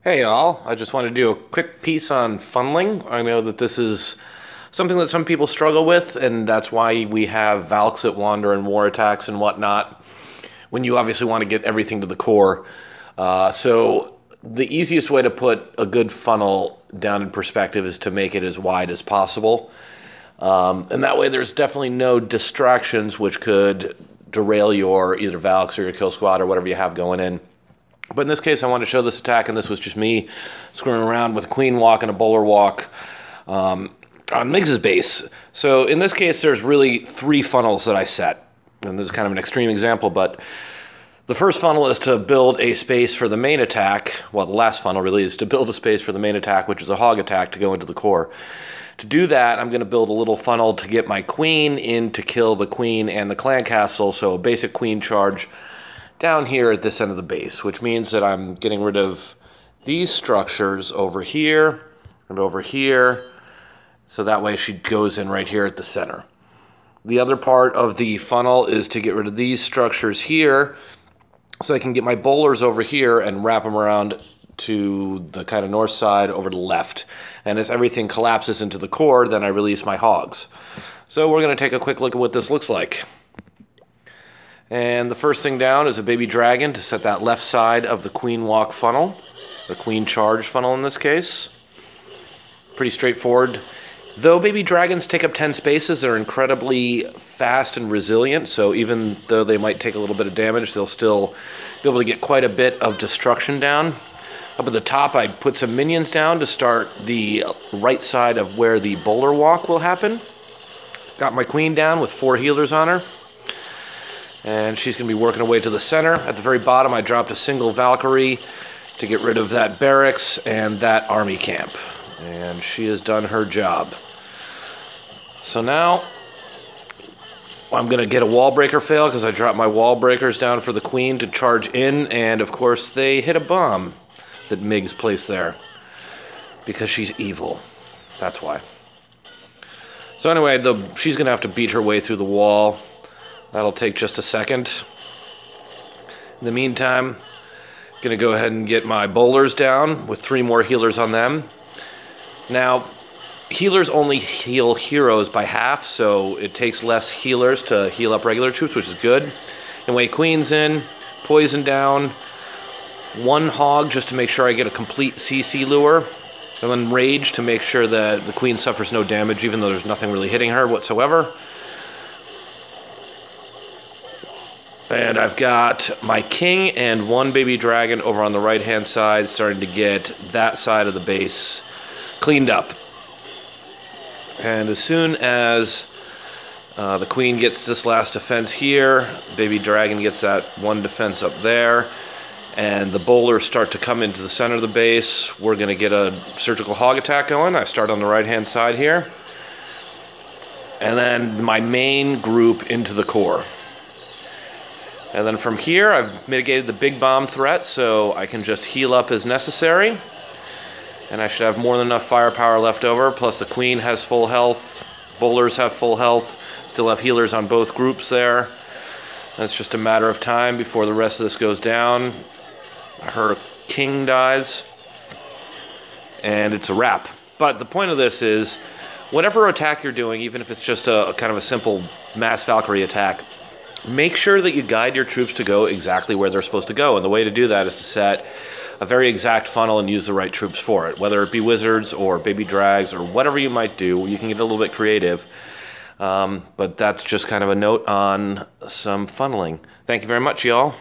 Hey y'all, I just want to do a quick piece on funneling. I know that this is something that some people struggle with, and that's why we have Valks that wander and war attacks and whatnot, when you obviously want to get everything to the core. So the easiest way to put a good funnel down in perspective is to make it as wide as possible. And that way there's definitely no distractions which could derail your either Valks or your kill squad or whatever you have going in. But in this case, I wanted to show this attack, and this was just me screwing around with a queen walk and a bowler walk on Miggs's base. So in this case, there's really three funnels that I set. And this is kind of an extreme example, but the first funnel is to build a space for the main attack. Well, the last funnel really is to build a space for the main attack, which is a hog attack to go into the core. To do that, I'm going to build a little funnel to get my queen in to kill the queen and the clan castle, so a basic queen charge down here at this end of the base, which means that I'm getting rid of these structures over here and over here, so that way she goes in right here at the center. The other part of the funnel is to get rid of these structures here, so I can get my bowlers over here and wrap them around to the kind of north side over to the left. And as everything collapses into the core, then I release my hogs. So we're going to take a quick look at what this looks like. And the first thing down is a baby dragon to set that left side of the queen walk funnel, the queen charge funnel in this case. Pretty straightforward. Though baby dragons take up 10 spaces, they're incredibly fast and resilient, so even though they might take a little bit of damage, they'll still be able to get quite a bit of destruction down. Up at the top, I put some minions down to start the right side of where the bowler walk will happen. Got my queen down with 4 healers on her. And she's going to be working her way to the center. At the very bottom, I dropped a single Valkyrie to get rid of that barracks and that army camp. And she has done her job. So now, I'm going to get a wall breaker fail because I dropped my wall breakers down for the queen to charge in. And of course, they hit a bomb that Miggs placed there. Because she's evil. That's why. So anyway, she's going to have to beat her way through the wall. That'll take just a second. In the meantime, I'm going to go ahead and get my bowlers down with 3 more healers on them. Now, healers only heal heroes by half, so it takes less healers to heal up regular troops, which is good. Anyway, queen's in, poison down, 1 hog just to make sure I get a complete CC lure, and then rage to make sure that the queen suffers no damage, even though there's nothing really hitting her whatsoever. And I've got my king and 1 baby dragon over on the right-hand side, starting to get that side of the base cleaned up. And as soon as the queen gets this last defense here, baby dragon gets that 1 defense up there, and the bowlers start to come into the center of the base, we're going to get a surgical hog attack going. I start on the right-hand side here. And then my main group into the core. And then from here, I've mitigated the big bomb threat, so I can just heal up as necessary. And I should have more than enough firepower left over, plus the queen has full health, bowlers have full health, still have healers on both groups there. And it's just a matter of time before the rest of this goes down. Her king dies, and it's a wrap. But the point of this is, whatever attack you're doing, even if it's just a kind of a simple mass Valkyrie attack, make sure that you guide your troops to go exactly where they're supposed to go. And the way to do that is to set a very exact funnel and use the right troops for it. Whether it be wizards or baby drags or whatever you might do, you can get a little bit creative. But that's just kind of a note on some funneling. Thank you very much, y'all.